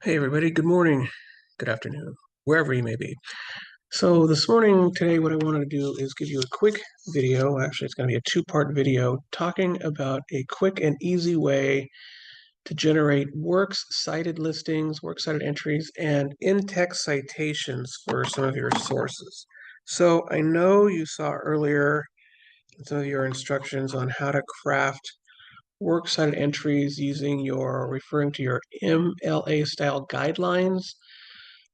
Hey everybody, good morning, good afternoon, wherever you may be. So this morning, today, what I wanted to do is give you a quick video. Actually, it's going to be a two-part video talking about a quick and easy way to generate works cited listings, works cited entries, and in-text citations for some of your sources. So I know you saw earlier some of your instructions on how to craft works cited entries referring to your MLA style guidelines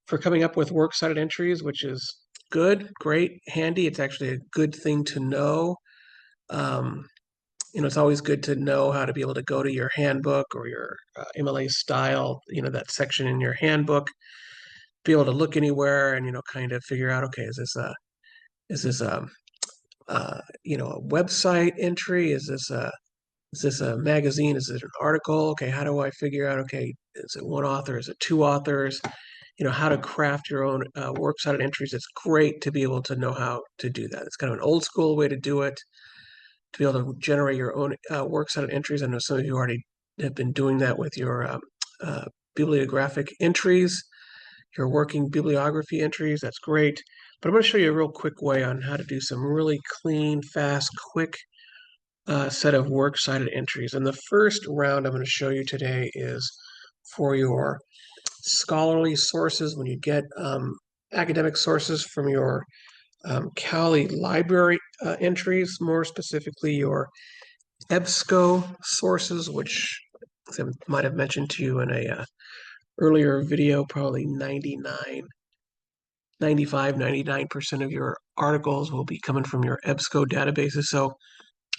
for coming up with works cited entries, which is good, great, handy. It's actually a good thing to know. Um, it's always good to know how to be able to go to your handbook or your MLA style, that section in your handbook, be able to look anywhere and, kind of figure out, okay, is this a website entry? Is this a magazine? Is it an article? Okay, how do I figure out, okay, is it one author? Is it two authors? How to craft your own works cited entries. It's great to be able to know how to do that. It's kind of an old school way to do it, to be able to generate your own works cited entries. I know some of you already have been doing that with your bibliographic entries, your working bibliography entries. That's great. But I'm going to show you a real quick way on how to do some really clean, fast, quick set of works cited entries. And the first round I'm going to show you today is for your scholarly sources. When you get academic sources from your COWLEY library entries, more specifically your EBSCO sources, which I might have mentioned to you in a earlier video, probably 99% of your articles will be coming from your EBSCO databases. So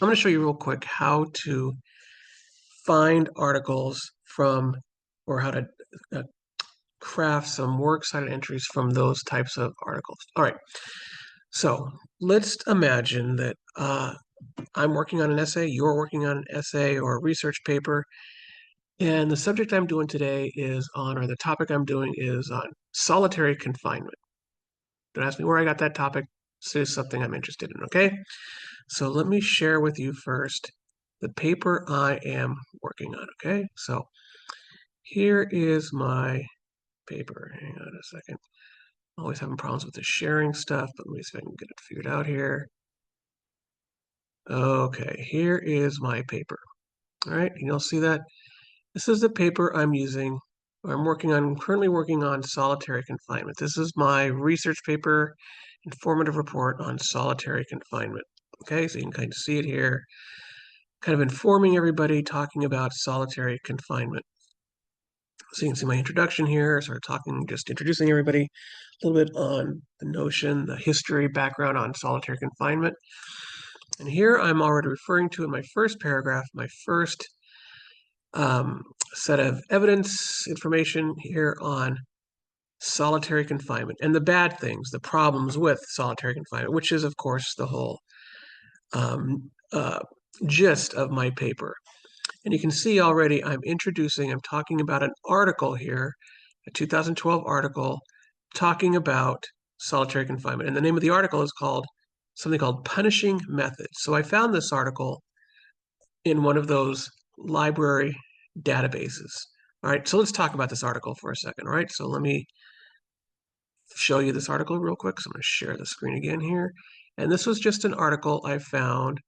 I'm going to show you real quick how to find articles from, or how to uh, craft some works cited entries from those types of articles. All right, so let's imagine that I'm working on an essay, you're working on an essay or a research paper, and the subject I'm doing today is on, or the topic I'm doing is on solitary confinement. Don't ask me where I got that topic. This is something I'm interested in, okay? So let me share with you first the paper I am working on, okay? So here is my paper. Hang on a second. Always having problems with the sharing stuff, but let me see if I can get it figured out here. Okay, here is my paper. All right, you'll see that. This is the paper I'm using. I'm currently working on solitary confinement. This is my research paper, informative report on solitary confinement. Okay, so you can kind of see it here, kind of informing everybody, talking about solitary confinement. So you can see my introduction here, sort of talking, just introducing everybody a little bit on the notion, the history, background on solitary confinement. And here I'm already referring to in my first paragraph, my first set of evidence information here on solitary confinement and the bad things, the problems with solitary confinement, which is, of course, the whole um, uh, gist of my paper. And you can see already I'm talking about an article here, a 2012 article talking about solitary confinement. And the name of the article is called something called Punishing Methods. So I found this article in one of those library databases. All right, so let's talk about this article for a second. All right, so let me show you this article real quick. So I'm going to share the screen again here. And this was just an article I found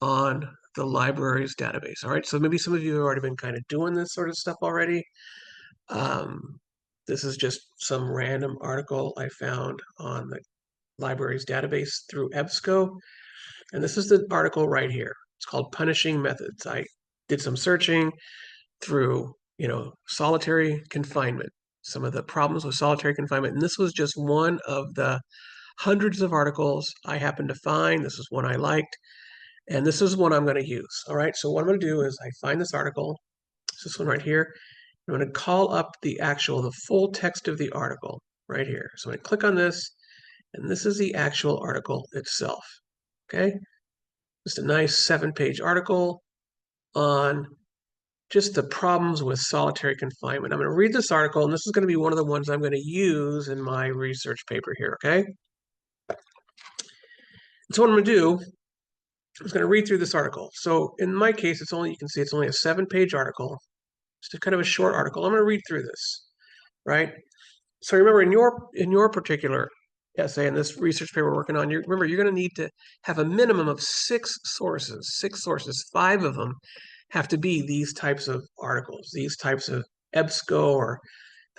on the library's database. All right, so maybe some of you have already been kind of doing this sort of stuff already. This is just some random article I found on the library's database through EBSCO. And this is the article right here. It's called Punishing Methods. I did some searching through, solitary confinement, some of the problems with solitary confinement. And this was just one of the hundreds of articles I happened to find. This is one I liked. And this is one I'm going to use. All right. So what I'm going to do is I find this article. It's this one right here. I'm going to call up the full text of the article right here. So I'm going to click on this, and this is the actual article itself. Okay. Just a nice 7-page article on just the problems with solitary confinement. I'm going to read this article, and this is going to be one of the ones I'm going to use in my research paper here, okay? So what I'm going to do is going to read through this article. So in my case, you can see it's only a 7-page article, just a kind of a short article. I'm going to read through this. right? So remember, in your particular essay in this research paper we're working on, remember you're going to need to have a minimum of 6 sources. 6 sources, 5 of them have to be these types of articles, these types of EBSCO or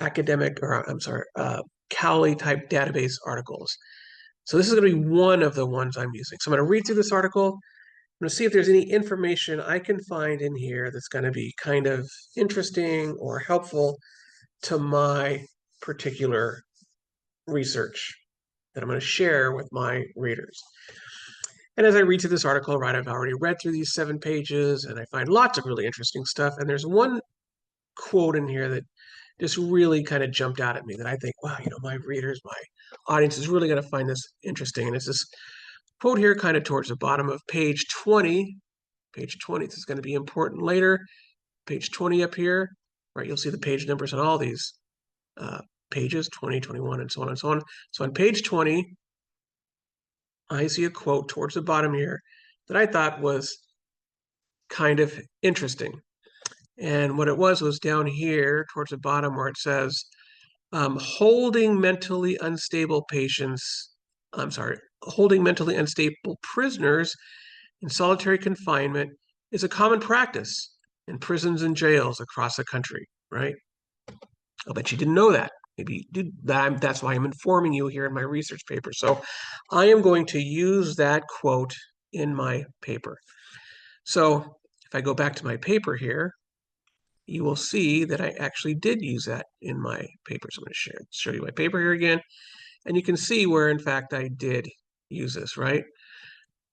academic, or I'm sorry, COWLEY type database articles. So this is going to be one of the ones I'm using. So I'm going to read through this article. I'm going to see if there's any information I can find in here that's going to be kind of interesting or helpful to my particular research that I'm going to share with my readers. And as I read through this article, right, I've already read through these 7 pages and I find lots of really interesting stuff. And there's one quote in here that just really kind of jumped out at me that I think, wow, my readers, my audience is really going to find this interesting. And it's this quote here kind of towards the bottom of page 20. Page 20, this is going to be important later. Page 20 up here, right, you'll see the page numbers on all these pages, 20, 21, and so on and so on. So on page 20, I see a quote towards the bottom here that I thought was kind of interesting. And what it was down here towards the bottom where it says, holding mentally unstable prisoners in solitary confinement is a common practice in prisons and jails across the country, right? I'll bet you didn't know that. Maybe you did. That's why I'm informing you here in my research paper. So I am going to use that quote in my paper. So if I go back to my paper here, you will see that I actually did use that in my paper. So I'm going to show you my paper here again. And you can see where, in fact, I did use this, right?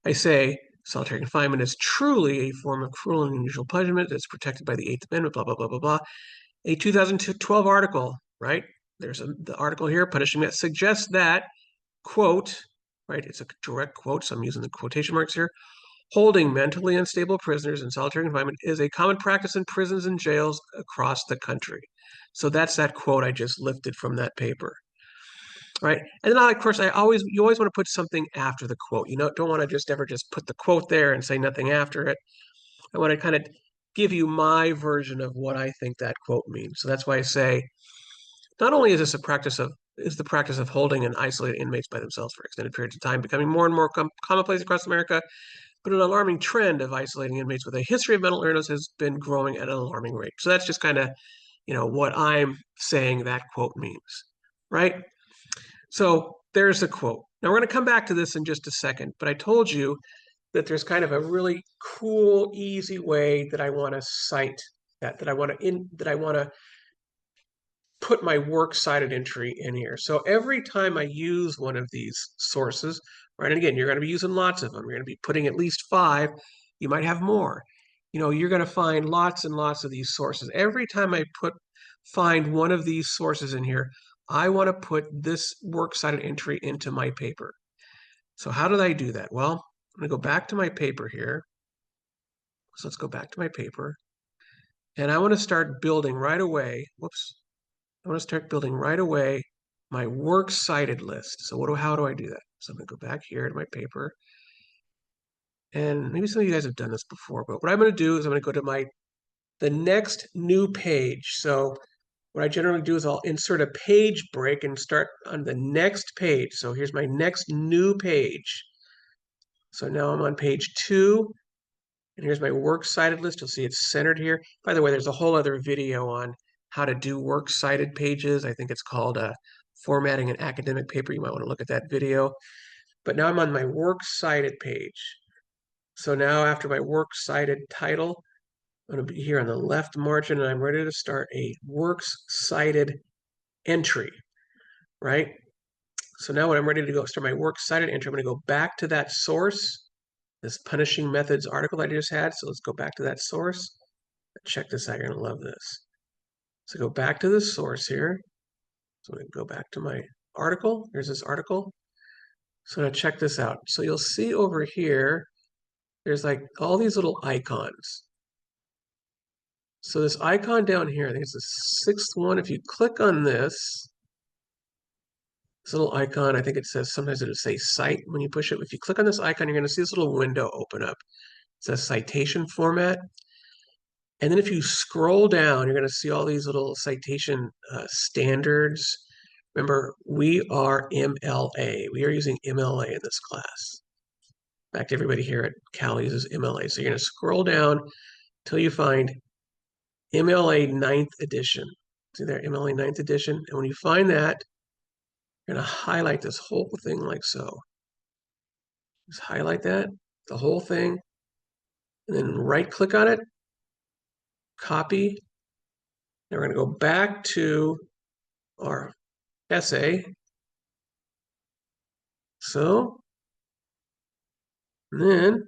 I say solitary confinement is truly a form of cruel and unusual punishment that's protected by the 8th Amendment, blah, blah, blah, blah, blah. A 2012 article, right? There's the article here, punishment, suggests that, quote, right? It's a direct quote, so I'm using the quotation marks here. Holding mentally unstable prisoners in solitary confinement is a common practice in prisons and jails across the country. So that's that quote I just lifted from that paper, right? And then, of course, you always want to put something after the quote. You don't want to just ever just put the quote there and say nothing after it. I want to kind of give you my version of what I think that quote means. So that's why I say, not only is this the practice of holding and isolating inmates by themselves for extended periods of time becoming more and more commonplace across America, but an alarming trend of isolating inmates with a history of mental illness has been growing at an alarming rate. So that's just kind of, what I'm saying that quote means, right? So there's the quote. Now we're going to come back to this in just a second, but I told you that there's kind of a really cool, easy way that I want to cite that I want to put my works cited entry in here. So every time I use one of these sources, right, and again, you're going to be using lots of them. You're going to be putting at least 5. You might have more. You're going to find lots and lots of these sources. Every time I find one of these sources in here, I want to put this works cited entry into my paper. So how did I do that? Well, I'm going to go back to my paper here. So let's go back to my paper. And I want to start building right away. Whoops. I want to start building right away my works cited list. So how do I do that? So I'm going to go back here to my paper. And maybe some of you guys have done this before, but what I'm going to do is I'm going to go to the next new page. So what I generally do is I'll insert a page break and start on the next page. So here's my next new page. So now I'm on page 2. And here's my works cited list. You'll see it's centered here. By the way, there's a whole other video on how to do works cited pages. I think it's called Formatting an Academic Paper. You might want to look at that video. But now I'm on my works cited page. So now after my works cited title, I'm going to be here on the left margin, and I'm ready to start a works cited entry, right? So now when I'm ready to go start my works cited entry, I'm going to go back to that source, this punishing methods article I just had. So let's go back to that source. Check this out. You're going to love this. So go back to the source here. So I'm going to go back to my article. Here's this article. So now check this out. So you'll see over here, there's like all these little icons. So this icon down here, I think it's the 6th one. If you click on this little icon, I think it says, sometimes it'll say cite when you push it. If you click on this icon, you're going to see this little window open up. It says citation format. And then if you scroll down, you're going to see all these little citation standards. Remember, we are MLA. We are using MLA in this class. In fact, everybody here at Cal uses MLA. So you're going to scroll down until you find MLA 9th edition. See there, MLA 9th edition. And when you find that, you're going to highlight this whole thing like so. Just highlight that, the whole thing, and then right-click on it, copy. Now we're going to go back to our essay. So, and then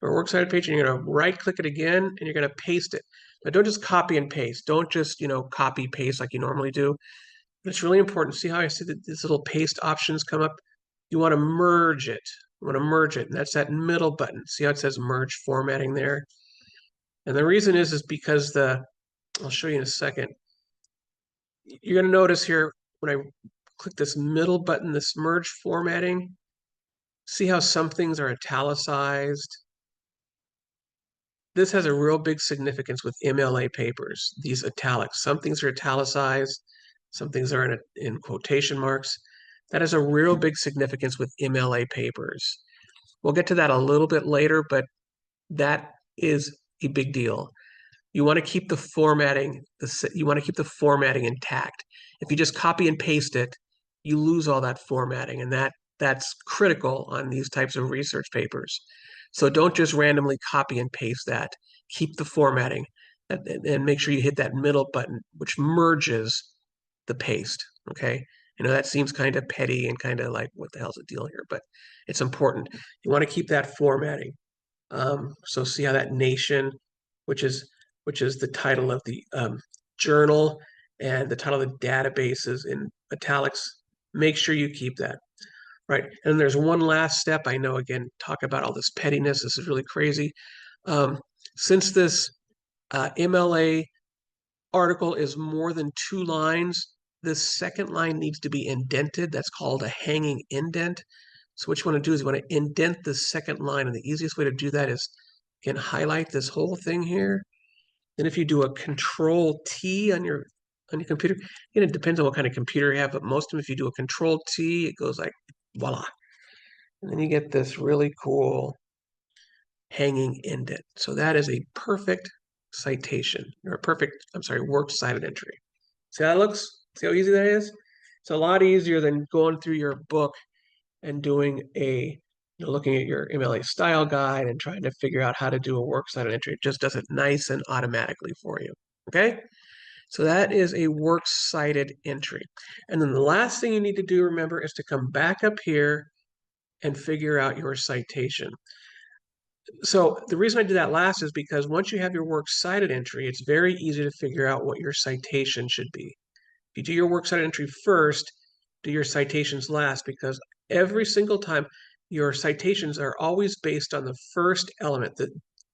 our works cited page, and you're going to right-click it again, and you're going to paste it. Now, don't just copy and paste. Don't just, copy paste like you normally do. But it's really important. See how I see that these little paste options come up? You want to merge it. You want to merge it, and that's that middle button. See how it says merge formatting there? And the reason is because I'll show you in a second. You're going to notice here when I click this middle button, this merge formatting, see how some things are italicized? This has a real big significance with MLA papers, these italics. Some things are italicized, some things are in quotation marks. That has a real big significance with MLA papers. We'll get to that a little bit later, but that is a big deal. You want to keep the formatting, intact. If you just copy and paste it, you lose all that formatting, and that's critical on these types of research papers. So don't just randomly copy and paste that. Keep the formatting, and make sure you hit that middle button, which merges the paste, okay? I know that seems kind of petty and kind of like, what the hell's the deal here? But it's important. You want to keep that formatting. So see how that nation, which is the title of the journal and the title of the database is in italics. Make sure you keep that, right? And there's one last step. I know, again, talk about all this pettiness. This is really crazy. Since this MLA article is more than 2 lines, this second line needs to be indented. That's called a hanging indent. So what you want to do is you want to indent the second line, and the easiest way to do that is, again, highlight this whole thing here. Then if you do a Control T on your computer, and it depends on what kind of computer you have, but most of them, if you do a Control T, it goes like voila. And then you get this really cool hanging indent. So that is a perfect citation, or a perfect, works cited entry. See how that looks? See how easy that is? It's a lot easier than going through your book and doing looking at your MLA style guide and trying to figure out how to do a works cited entry. It just does it nice and automatically for you, okay? So that is a works cited entry. And then the last thing you need to do, remember, is to come back up here and figure out your citation. So the reason I did that last is because once you have your works cited entry, it's very easy to figure out what your citation should be. If you do your works cited entry first, do your citations last, because every single time your citations are always based on the first element.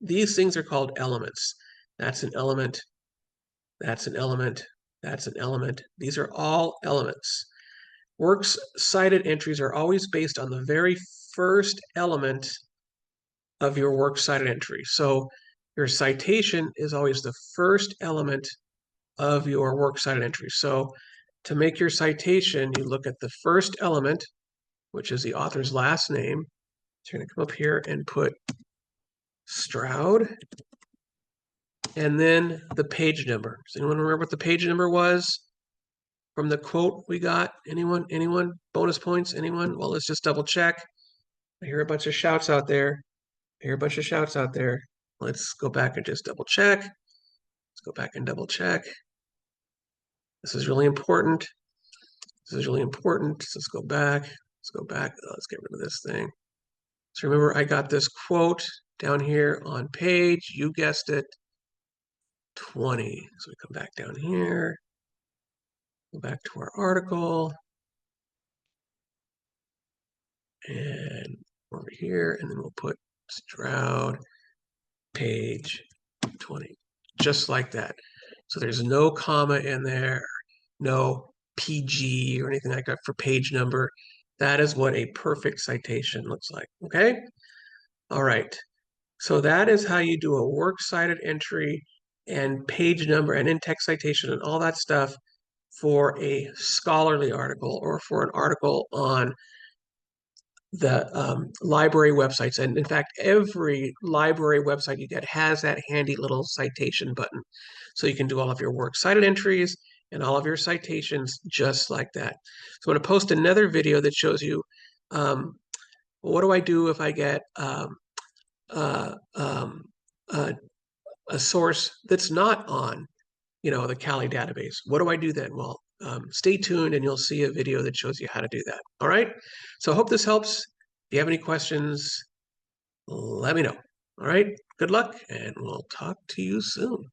These things are called elements. That's an element, that's an element, that's an element. These are all elements. Works cited entries are always based on the very first element of your works cited entry. So your citation is always the first element of your works cited entry. So to make your citation, you look at the first element, which is the author's last name. So you're going to come up here and put Stroud, and then the page number. Does anyone remember what the page number was from the quote we got? Anyone? Bonus points? Anyone? Well, let's just double check. I hear a bunch of shouts out there. Let's go back and just double check. Let's go back and double check. This is really important. Let's go back. Let's get rid of this thing. So remember, I got this quote down here on page, you guessed it, 20. So we come back down here, go back to our article, and over here, and then we'll put Stroud, page 20, just like that. So there's no comma in there, no PG or anything like that for page number. That is what a perfect citation looks like, okay? All right. So that is how you do a works cited entry and page number and in-text citation and all that stuff for a scholarly article or for an article on the library websites. And in fact, every library website you get has that handy little citation button. So you can do all of your works cited entries and all of your citations just like that. So I'm going to post another video that shows you what do I do if I get uh, um, uh, a source that's not on, the COWLEY database. What do I do then? Well, stay tuned and you'll see a video that shows you how to do that. All right. So I hope this helps. If you have any questions, let me know. All right. Good luck and we'll talk to you soon.